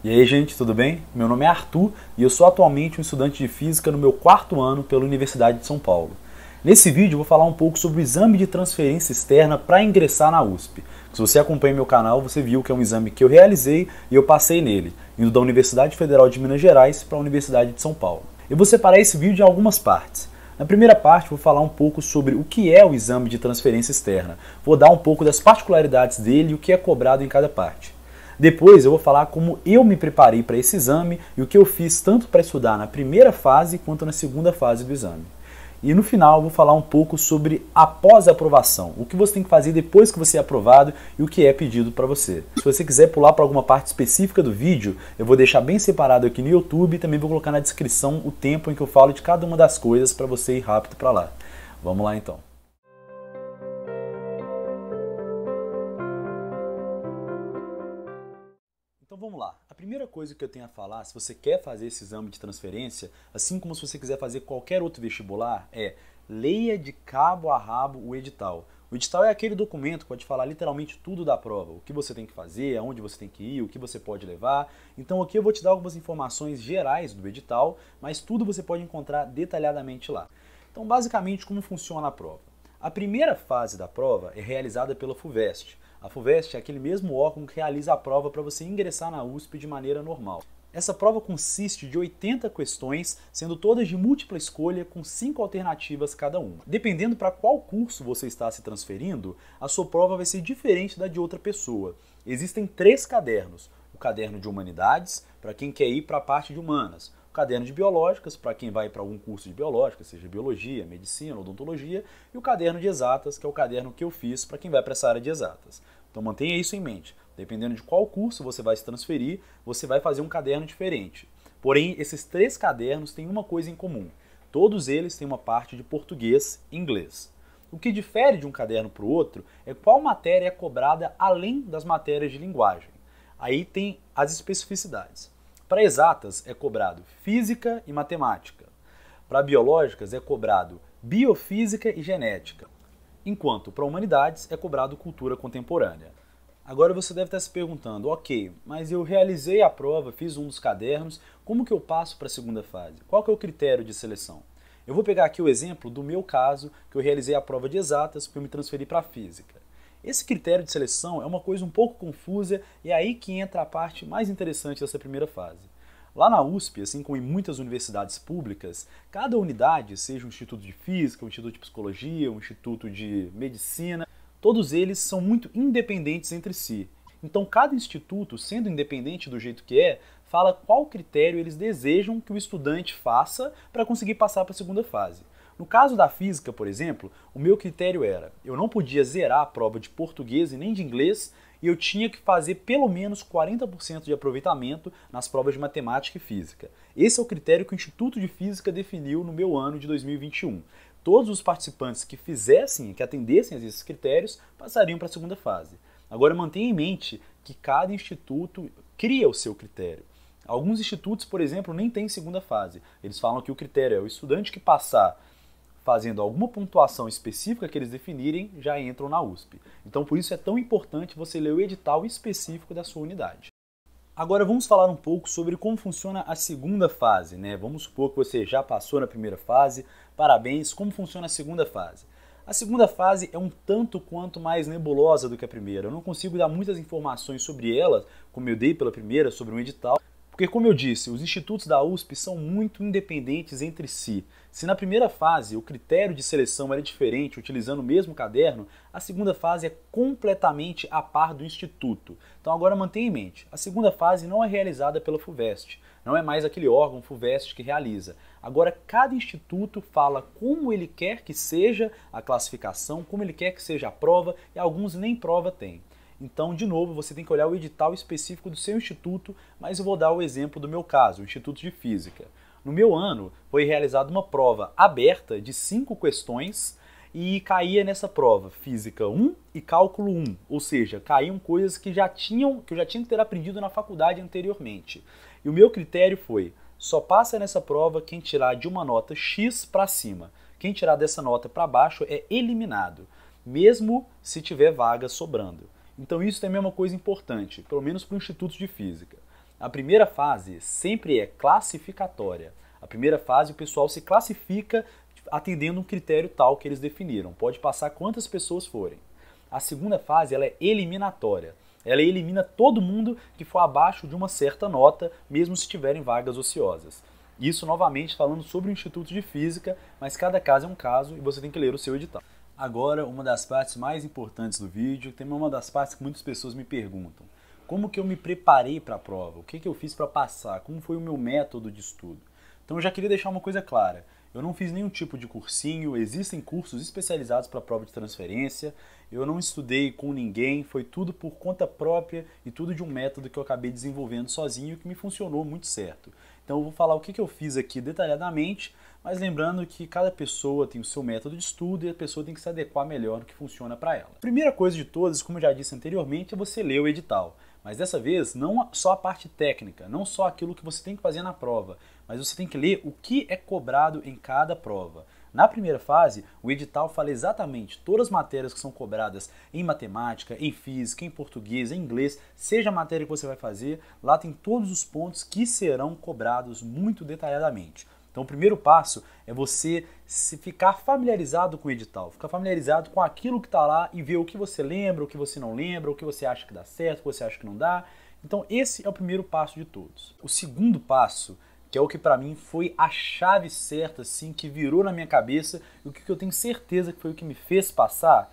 E aí, gente, tudo bem? Meu nome é Arthur e eu sou atualmente um estudante de Física no meu 4º ano pela Universidade de São Paulo. Nesse vídeo eu vou falar um pouco sobre o exame de transferência externa para ingressar na USP. Se você acompanha meu canal, você viu que é um exame que eu realizei e eu passei nele, indo da Universidade Federal de Minas Gerais para a Universidade de São Paulo. Eu vou separar esse vídeo em algumas partes. Na primeira parte, vou falar um pouco sobre o que é o exame de transferência externa. Vou dar um pouco das particularidades dele e o que é cobrado em cada parte. Depois eu vou falar como eu me preparei para esse exame e o que eu fiz tanto para estudar na primeira fase quanto na segunda fase do exame. E no final eu vou falar um pouco sobre após a aprovação, o que você tem que fazer depois que você é aprovado e o que é pedido para você. Se você quiser pular para alguma parte específica do vídeo, eu vou deixar bem separado aqui no YouTube e também vou colocar na descrição o tempo em que eu falo de cada uma das coisas para você ir rápido para lá. Vamos lá então. Então vamos lá. A primeira coisa que eu tenho a falar, se você quer fazer esse exame de transferência, assim como se você quiser fazer qualquer outro vestibular, é leia de cabo a rabo o edital. O edital é aquele documento que pode falar literalmente tudo da prova, o que você tem que fazer, aonde você tem que ir, o que você pode levar. Então aqui eu vou te dar algumas informações gerais do edital, mas tudo você pode encontrar detalhadamente lá. Então basicamente como funciona a prova? A primeira fase da prova é realizada pela FUVEST. A FUVEST é aquele mesmo órgão que realiza a prova para você ingressar na USP de maneira normal. Essa prova consiste de 80 questões, sendo todas de múltipla escolha, com 5 alternativas cada uma. Dependendo para qual curso você está se transferindo, a sua prova vai ser diferente da de outra pessoa. Existem 3 cadernos. O caderno de Humanidades, para quem quer ir para a parte de Humanas. O caderno de Biológicas, para quem vai para algum curso de Biológica, seja Biologia, Medicina, Odontologia. E o caderno de Exatas, que é o caderno que eu fiz para quem vai para essa área de Exatas. Então mantenha isso em mente. Dependendo de qual curso você vai se transferir, você vai fazer um caderno diferente. Porém, esses 3 cadernos têm uma coisa em comum. Todos eles têm uma parte de português e inglês. O que difere de um caderno para o outro é qual matéria é cobrada além das matérias de linguagem. Aí tem as especificidades. Para exatas é cobrado física e matemática. Para biológicas é cobrado biofísica e genética. Enquanto para humanidades é cobrado cultura contemporânea. Agora você deve estar se perguntando, ok, mas eu realizei a prova, fiz um dos cadernos, como que eu passo para a segunda fase? Qual que é o critério de seleção? Eu vou pegar aqui o exemplo do meu caso, que eu realizei a prova de exatas porque eu me transferi para a física. Esse critério de seleção é uma coisa um pouco confusa e é aí que entra a parte mais interessante dessa primeira fase. Lá na USP, assim como em muitas universidades públicas, cada unidade, seja um instituto de física, um instituto de psicologia, um instituto de medicina, todos eles são muito independentes entre si. Então cada instituto, sendo independente do jeito que é, fala qual critério eles desejam que o estudante faça para conseguir passar para a segunda fase. No caso da física, por exemplo, o meu critério era, eu não podia zerar a prova de português e nem de inglês, e eu tinha que fazer pelo menos 40% de aproveitamento nas provas de matemática e física. Esse é o critério que o Instituto de Física definiu no meu ano de 2021. Todos os participantes que fizessem, que atendessem a esses critérios, passariam para a segunda fase. Agora mantenha em mente que cada instituto cria o seu critério. Alguns institutos, por exemplo, nem têm segunda fase. Eles falam que o critério é o estudante que passar fazendo alguma pontuação específica que eles definirem, já entram na USP. Então por isso é tão importante você ler o edital específico da sua unidade. Agora vamos falar um pouco sobre como funciona a segunda fase, né? Vamos supor que você já passou na primeira fase, parabéns, como funciona a segunda fase? A segunda fase é um tanto quanto mais nebulosa do que a primeira. Eu não consigo dar muitas informações sobre ela, como eu dei pela primeira, sobre um edital, porque, como eu disse, os institutos da USP são muito independentes entre si. Se na primeira fase o critério de seleção era diferente, utilizando o mesmo caderno, a segunda fase é completamente a par do instituto. Então agora mantenha em mente, a segunda fase não é realizada pela FUVEST, não é mais aquele órgão FUVEST que realiza. Agora cada instituto fala como ele quer que seja a classificação, como ele quer que seja a prova, e alguns nem prova têm. Então, de novo, você tem que olhar o edital específico do seu instituto, mas eu vou dar o exemplo do meu caso, o Instituto de Física. No meu ano, foi realizada uma prova aberta de 5 questões e caía nessa prova Física 1 e Cálculo 1, ou seja, caíam coisas que eu já tinha que ter aprendido na faculdade anteriormente. E o meu critério foi, só passa nessa prova quem tirar de uma nota X para cima. Quem tirar dessa nota para baixo é eliminado, mesmo se tiver vaga sobrando. Então isso também é uma coisa importante, pelo menos para o Instituto de Física. A primeira fase sempre é classificatória. A primeira fase o pessoal se classifica atendendo um critério tal que eles definiram. Pode passar quantas pessoas forem. A segunda fase ela é eliminatória. Ela elimina todo mundo que for abaixo de uma certa nota, mesmo se tiverem vagas ociosas. Isso novamente falando sobre o Instituto de Física, mas cada caso é um caso e você tem que ler o seu edital. Agora, uma das partes mais importantes do vídeo, tem uma das partes que muitas pessoas me perguntam. Como que eu me preparei para a prova? O que eu fiz para passar? Como foi o meu método de estudo? Então eu já queria deixar uma coisa clara. Eu não fiz nenhum tipo de cursinho, existem cursos especializados para a prova de transferência, eu não estudei com ninguém, foi tudo por conta própria e tudo de um método que eu acabei desenvolvendo sozinho que me funcionou muito certo. Então eu vou falar o que eu fiz aqui detalhadamente, mas lembrando que cada pessoa tem o seu método de estudo e a pessoa tem que se adequar melhor no que funciona para ela. A primeira coisa de todas, como eu já disse anteriormente, é você ler o edital. Mas dessa vez, não só a parte técnica, não só aquilo que você tem que fazer na prova, mas você tem que ler o que é cobrado em cada prova. Na primeira fase, o edital fala exatamente todas as matérias que são cobradas em matemática, em física, em português, em inglês, seja a matéria que você vai fazer, lá tem todos os pontos que serão cobrados muito detalhadamente. Então o primeiro passo é você se ficar familiarizado com o edital, ficar familiarizado com aquilo que está lá e ver o que você lembra, o que você não lembra, o que você acha que dá certo, o que você acha que não dá. Então esse é o primeiro passo de todos. O segundo passo, que é o que para mim foi a chave certa, assim, que virou na minha cabeça e o que eu tenho certeza que foi o que me fez passar,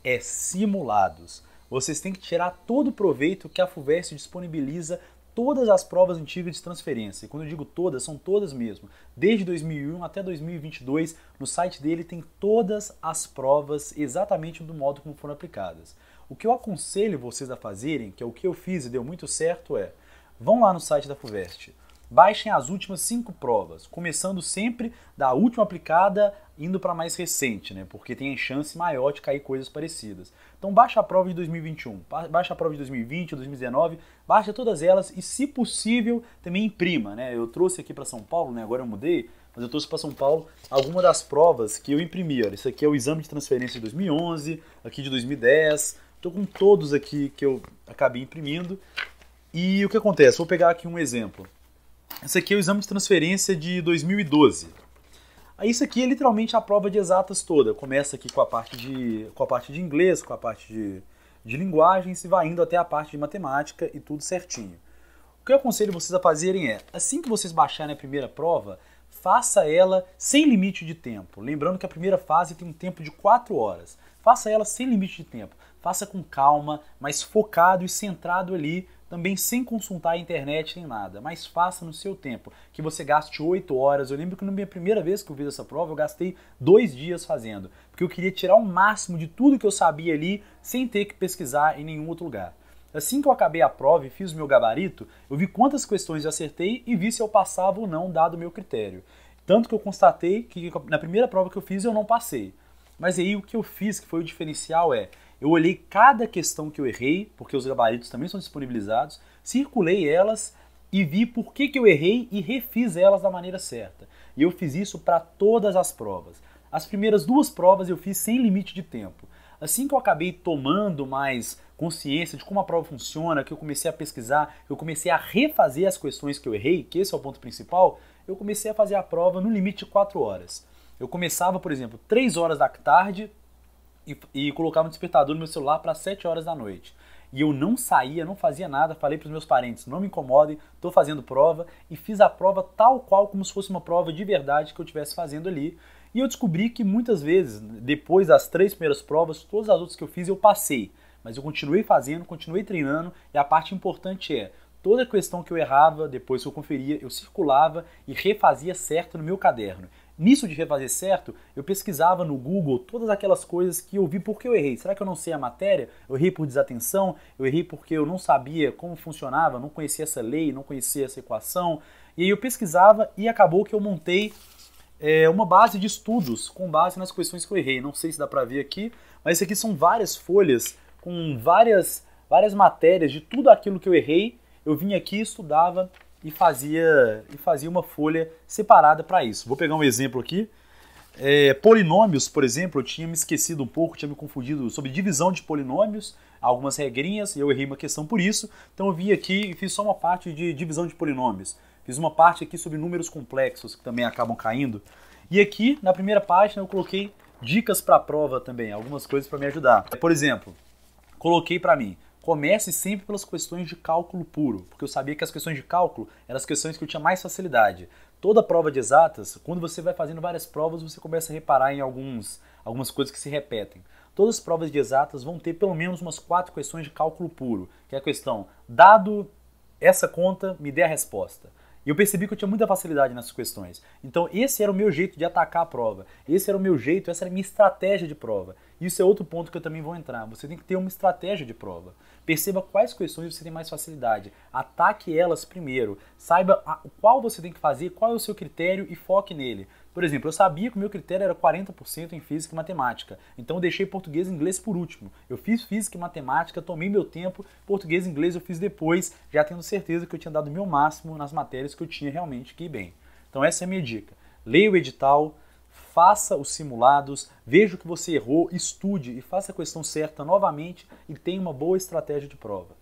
é simulados. Vocês têm que tirar todo o proveito que a FUVEST disponibiliza todas as provas antigas de transferência. E quando eu digo todas, são todas mesmo. Desde 2001 até 2022, no site dele tem todas as provas exatamente do modo como foram aplicadas. O que eu aconselho vocês a fazerem, que é o que eu fiz e deu muito certo, é vão lá no site da FUVEST, baixem as últimas 5 provas, começando sempre da última aplicada, indo para a mais recente, né? Porque tem a chance maior de cair coisas parecidas. Então baixa a prova de 2021, baixa a prova de 2020, 2019, baixa todas elas e, se possível, também imprima, né? Eu trouxe aqui para São Paulo, né? Agora eu mudei, mas eu trouxe para São Paulo algumas das provas que eu imprimi. Olha, isso aqui é o exame de transferência de 2011, aqui de 2010, estou com todos aqui que eu acabei imprimindo. E o que acontece? Vou pegar aqui um exemplo. Esse aqui é o exame de transferência de 2012. Isso aqui é literalmente a prova de exatas toda. Começa aqui com a parte de inglês, com a parte de linguagens e vai indo até a parte de matemática e tudo certinho. O que eu aconselho vocês a fazerem é, assim que vocês baixarem a primeira prova, faça ela sem limite de tempo. Lembrando que a primeira fase tem um tempo de 4 horas. Faça ela sem limite de tempo. Faça com calma, mas focado e centrado ali, também sem consultar a internet nem nada, mas faça no seu tempo, que você gaste 8 horas. Eu lembro que na minha primeira vez que eu fiz essa prova, eu gastei 2 dias fazendo, porque eu queria tirar o máximo de tudo que eu sabia ali, sem ter que pesquisar em nenhum outro lugar. Assim que eu acabei a prova e fiz o meu gabarito, eu vi quantas questões eu acertei e vi se eu passava ou não, dado o meu critério. Tanto que eu constatei que na primeira prova que eu fiz eu não passei. Mas aí o que eu fiz, que foi o diferencial, eu olhei cada questão que eu errei, porque os gabaritos também são disponibilizados, circulei elas e vi por que eu errei e refiz elas da maneira certa. E eu fiz isso para todas as provas. As primeiras 2 provas eu fiz sem limite de tempo. Assim que eu acabei tomando mais consciência de como a prova funciona, que eu comecei a pesquisar, eu comecei a refazer as questões que eu errei, que esse é o ponto principal, eu comecei a fazer a prova no limite de 4 horas. Eu começava, por exemplo, 3 horas da tarde, e colocava um despertador no meu celular para 7 horas da noite. E eu não saía, não fazia nada, falei para os meus parentes, não me incomodem, estou fazendo prova, e fiz a prova tal qual como se fosse uma prova de verdade que eu estivesse fazendo ali. E eu descobri que muitas vezes, depois das 3 primeiras provas, todas as outras que eu fiz eu passei. Mas eu continuei fazendo, continuei treinando, e a parte importante é, toda questão que eu errava, depois que eu conferia, eu circulava e refazia certo no meu caderno. Nisso de refazer certo, eu pesquisava no Google todas aquelas coisas que eu vi porque eu errei. Será que eu não sei a matéria? Eu errei por desatenção? Eu errei porque eu não sabia como funcionava, não conhecia essa lei, não conhecia essa equação? E aí eu pesquisava e acabou que eu montei uma base de estudos com base nas questões que eu errei. Não sei se dá pra ver aqui, mas isso aqui são várias folhas com várias matérias de tudo aquilo que eu errei. Eu vinha aqui, estudava e fazia uma folha separada para isso. Vou pegar um exemplo aqui. Polinômios, por exemplo, eu tinha me esquecido um pouco, tinha me confundido sobre divisão de polinômios, algumas regrinhas, e eu errei uma questão por isso. Então eu vim aqui e fiz só uma parte de divisão de polinômios. Fiz uma parte aqui sobre números complexos, que também acabam caindo. E aqui, na primeira página, eu coloquei dicas para a prova também, algumas coisas para me ajudar. Por exemplo, coloquei para mim, comece sempre pelas questões de cálculo puro, porque eu sabia que as questões de cálculo eram as questões que eu tinha mais facilidade. Toda prova de exatas, quando você vai fazendo várias provas, você começa a reparar em algumas coisas que se repetem. Todas as provas de exatas vão ter pelo menos umas 4 questões de cálculo puro, que é a questão, dado essa conta, me dê a resposta. E eu percebi que eu tinha muita facilidade nessas questões. Então esse era o meu jeito de atacar a prova. Esse era o meu jeito, essa era a minha estratégia de prova. Isso é outro ponto que eu também vou entrar. Você tem que ter uma estratégia de prova. Perceba quais questões você tem mais facilidade. Ataque elas primeiro. Saiba qual você tem que fazer, qual é o seu critério e foque nele. Por exemplo, eu sabia que o meu critério era 40% em física e matemática. Então eu deixei português e inglês por último. Eu fiz física e matemática, tomei meu tempo, português e inglês eu fiz depois, já tendo certeza que eu tinha dado o meu máximo nas matérias que eu tinha realmente que ir bem. Então essa é a minha dica. Leia o edital, faça os simulados, veja o que você errou, estude e faça a questão certa novamente e tenha uma boa estratégia de prova.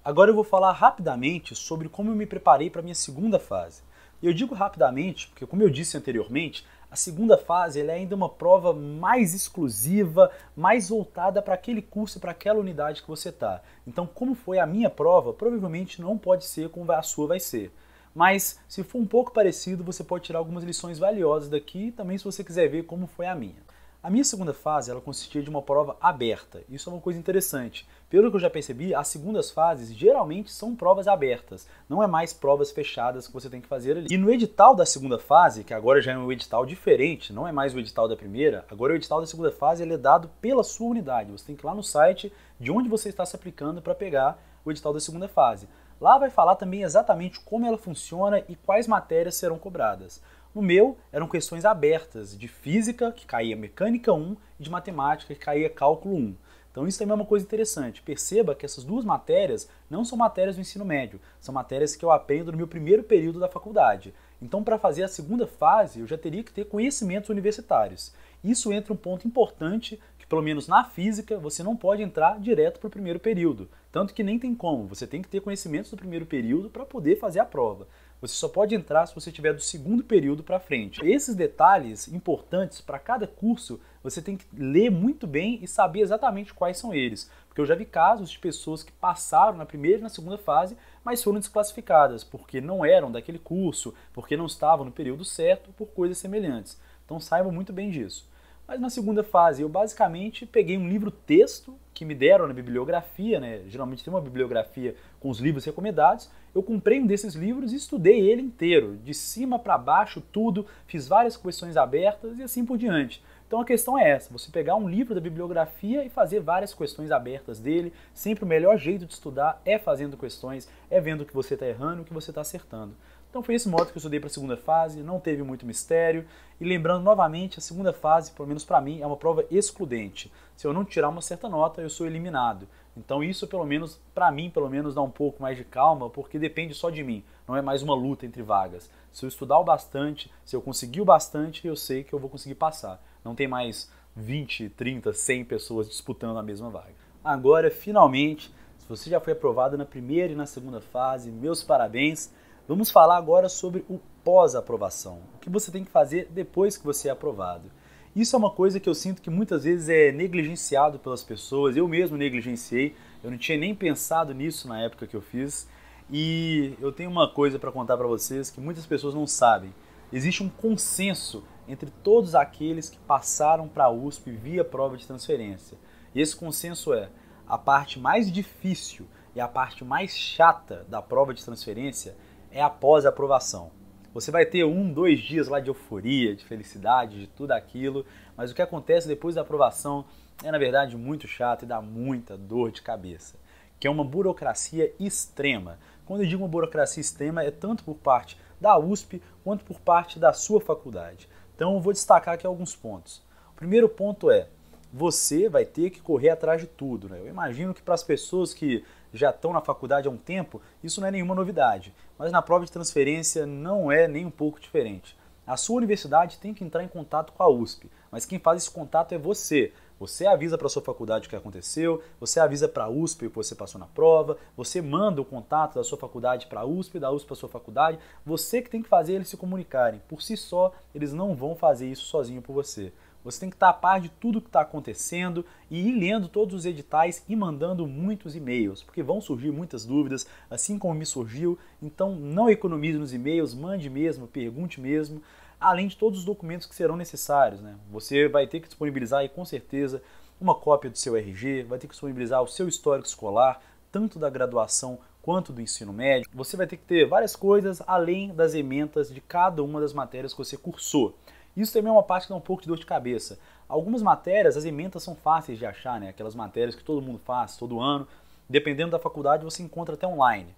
Agora eu vou falar rapidamente sobre como eu me preparei para a minha segunda fase. E eu digo rapidamente, porque como eu disse anteriormente, a segunda fase ela é ainda uma prova mais exclusiva, mais voltada para aquele curso, para aquela unidade que você está. Então, como foi a minha prova, provavelmente não pode ser como a sua vai ser. Mas, se for um pouco parecido, você pode tirar algumas lições valiosas daqui, também se você quiser ver como foi a minha. A minha segunda fase ela consistia de uma prova aberta. Isso é uma coisa interessante. Pelo que eu já percebi, as segundas fases geralmente são provas abertas. Não é mais provas fechadas que você tem que fazer ali. E no edital da segunda fase, que agora já é um edital diferente, não é mais o edital da primeira, agora o edital da segunda fase ele é dado pela sua unidade. Você tem que ir lá no site de onde você está se aplicando para pegar o edital da segunda fase. Lá vai falar também exatamente como ela funciona e quais matérias serão cobradas. No meu, eram questões abertas, de física, que caía mecânica 1, e de matemática, que caía cálculo 1. Então isso também é uma coisa interessante. Perceba que essas duas matérias não são matérias do ensino médio, são matérias que eu aprendo no meu primeiro período da faculdade. Então para fazer a segunda fase, eu já teria que ter conhecimentos universitários. Isso entra um ponto importante, que pelo menos na física, você não pode entrar direto para o primeiro período. Tanto que nem tem como, você tem que ter conhecimentos do primeiro período para poder fazer a prova. Você só pode entrar se você tiver do segundo período para frente. Esses detalhes importantes para cada curso, você tem que ler muito bem e saber exatamente quais são eles. Porque eu já vi casos de pessoas que passaram na primeira e na segunda fase, mas foram desclassificadas porque não eram daquele curso, porque não estavam no período certo, por coisas semelhantes. Então saibam muito bem disso. Mas na segunda fase eu basicamente peguei um livro-texto que me deram na bibliografia, né? Geralmente tem uma bibliografia com os livros recomendados. Eu comprei um desses livros e estudei ele inteiro, de cima para baixo, tudo, fiz várias questões abertas e assim por diante. Então a questão é essa, você pegar um livro da bibliografia e fazer várias questões abertas dele. Sempre o melhor jeito de estudar é fazendo questões, é vendo o que você está errando e o que você está acertando. Então foi esse modo que eu estudei para a segunda fase, não teve muito mistério. E lembrando novamente, a segunda fase, pelo menos para mim, é uma prova excludente. Se eu não tirar uma certa nota, eu sou eliminado. Então isso, pelo menos, para mim, pelo menos, dá um pouco mais de calma, porque depende só de mim. Não é mais uma luta entre vagas. Se eu estudar o bastante, se eu conseguir o bastante, eu sei que eu vou conseguir passar. Não tem mais 20, 30, 100 pessoas disputando a mesma vaga. Agora, finalmente, se você já foi aprovado na primeira e na segunda fase, meus parabéns. Vamos falar agora sobre o pós-aprovação. O que você tem que fazer depois que você é aprovado. Isso é uma coisa que eu sinto que muitas vezes é negligenciado pelas pessoas. Eu mesmo negligenciei. Eu não tinha nem pensado nisso na época que eu fiz. E eu tenho uma coisa para contar para vocês que muitas pessoas não sabem. Existe um consenso entre todos aqueles que passaram para a USP via prova de transferência. E esse consenso é: a parte mais difícil e a parte mais chata da prova de transferência é após a aprovação. Você vai ter 1, 2 dias lá de euforia, de felicidade, de tudo aquilo, mas o que acontece depois da aprovação é, na verdade, muito chato e dá muita dor de cabeça, que é uma burocracia extrema. Quando eu digo uma burocracia extrema, é tanto por parte da USP quanto por parte da sua faculdade. Então eu vou destacar aqui alguns pontos. O primeiro ponto é: você vai ter que correr atrás de tudo, né? Eu imagino que para as pessoas que já estão na faculdade há um tempo, isso não é nenhuma novidade. Mas na prova de transferência não é nem um pouco diferente. A sua universidade tem que entrar em contato com a USP, mas quem faz esse contato é você. Você avisa para a sua faculdade o que aconteceu, você avisa para a USP o que você passou na prova, você manda o contato da sua faculdade para a USP, da USP para a sua faculdade, você que tem que fazer eles se comunicarem. Por si só, eles não vão fazer isso sozinho por você. Você tem que estar a par de tudo que está acontecendo e ir lendo todos os editais e mandando muitos e-mails, porque vão surgir muitas dúvidas, assim como me surgiu. Então não economize nos e-mails, mande mesmo, pergunte mesmo, além de todos os documentos que serão necessários, né? Você vai ter que disponibilizar aí, com certeza, uma cópia do seu RG, vai ter que disponibilizar o seu histórico escolar, tanto da graduação quanto do ensino médio. Você vai ter que ter várias coisas além das ementas de cada uma das matérias que você cursou. Isso também é uma parte que dá um pouco de dor de cabeça. Algumas matérias, as ementas são fáceis de achar, né? Aquelas matérias que todo mundo faz todo ano. Dependendo da faculdade, você encontra até online.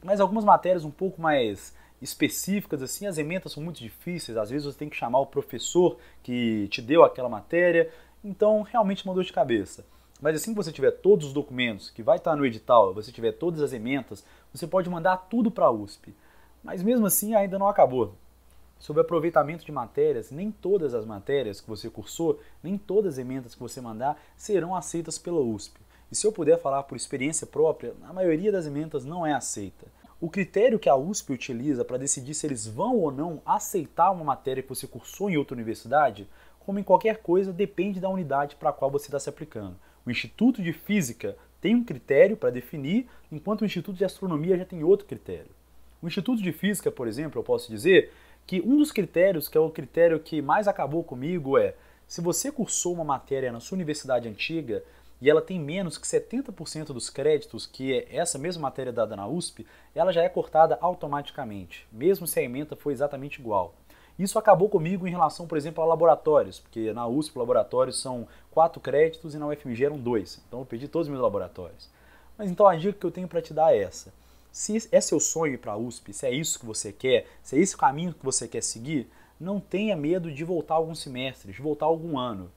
Mas algumas matérias um pouco mais específicas, assim, as ementas são muito difíceis. Às vezes você tem que chamar o professor que te deu aquela matéria. Então, realmente é uma dor de cabeça. Mas assim que você tiver todos os documentos, que vai estar no edital, você tiver todas as ementas, você pode mandar tudo para a USP. Mas mesmo assim ainda não acabou. Sobre aproveitamento de matérias, nem todas as matérias que você cursou, nem todas as ementas que você mandar serão aceitas pela USP. E se eu puder falar por experiência própria, a maioria das ementas não é aceita. O critério que a USP utiliza para decidir se eles vão ou não aceitar uma matéria que você cursou em outra universidade, como em qualquer coisa, depende da unidade para a qual você está se aplicando. O Instituto de Física tem um critério para definir, enquanto o Instituto de Astronomia já tem outro critério. O Instituto de Física, por exemplo, eu posso dizer que um dos critérios, que é o critério que mais acabou comigo, é se você cursou uma matéria na sua universidade antiga e ela tem menos que 70% dos créditos, que é essa mesma matéria dada na USP, ela já é cortada automaticamente, mesmo se a ementa for exatamente igual. Isso acabou comigo em relação, por exemplo, a laboratórios, porque na USP laboratórios são 4 créditos e na UFMG eram 2, então eu perdi todos os meus laboratórios. Mas então a dica que eu tenho para te dar é essa. Se é seu sonho ir para a USP, se é isso que você quer, se é esse o caminho que você quer seguir, não tenha medo de voltar alguns semestres, de voltar algum ano.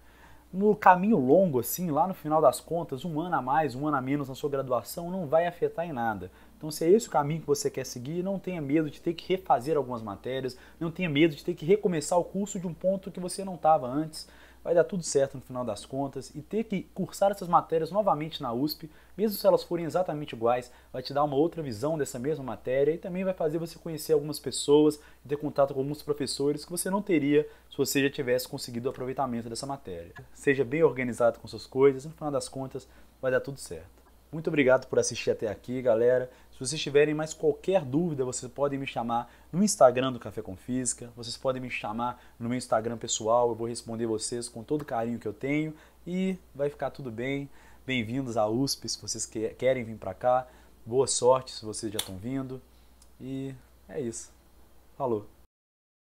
No caminho longo, assim, lá no final das contas, um ano a mais, um ano a menos na sua graduação não vai afetar em nada. Então, se é esse o caminho que você quer seguir, não tenha medo de ter que refazer algumas matérias, não tenha medo de ter que recomeçar o curso de um ponto que você não estava antes. Vai dar tudo certo no final das contas, e ter que cursar essas matérias novamente na USP, mesmo se elas forem exatamente iguais, vai te dar uma outra visão dessa mesma matéria e também vai fazer você conhecer algumas pessoas e ter contato com alguns professores que você não teria se você já tivesse conseguido o aproveitamento dessa matéria. Seja bem organizado com suas coisas e no final das contas vai dar tudo certo. Muito obrigado por assistir até aqui, galera. Se vocês tiverem mais qualquer dúvida, vocês podem me chamar no Instagram do Café com Física, vocês podem me chamar no meu Instagram pessoal, eu vou responder vocês com todo o carinho que eu tenho e vai ficar tudo bem. Bem-vindos à USP, se vocês querem vir para cá. Boa sorte se vocês já estão vindo. E é isso. Falou!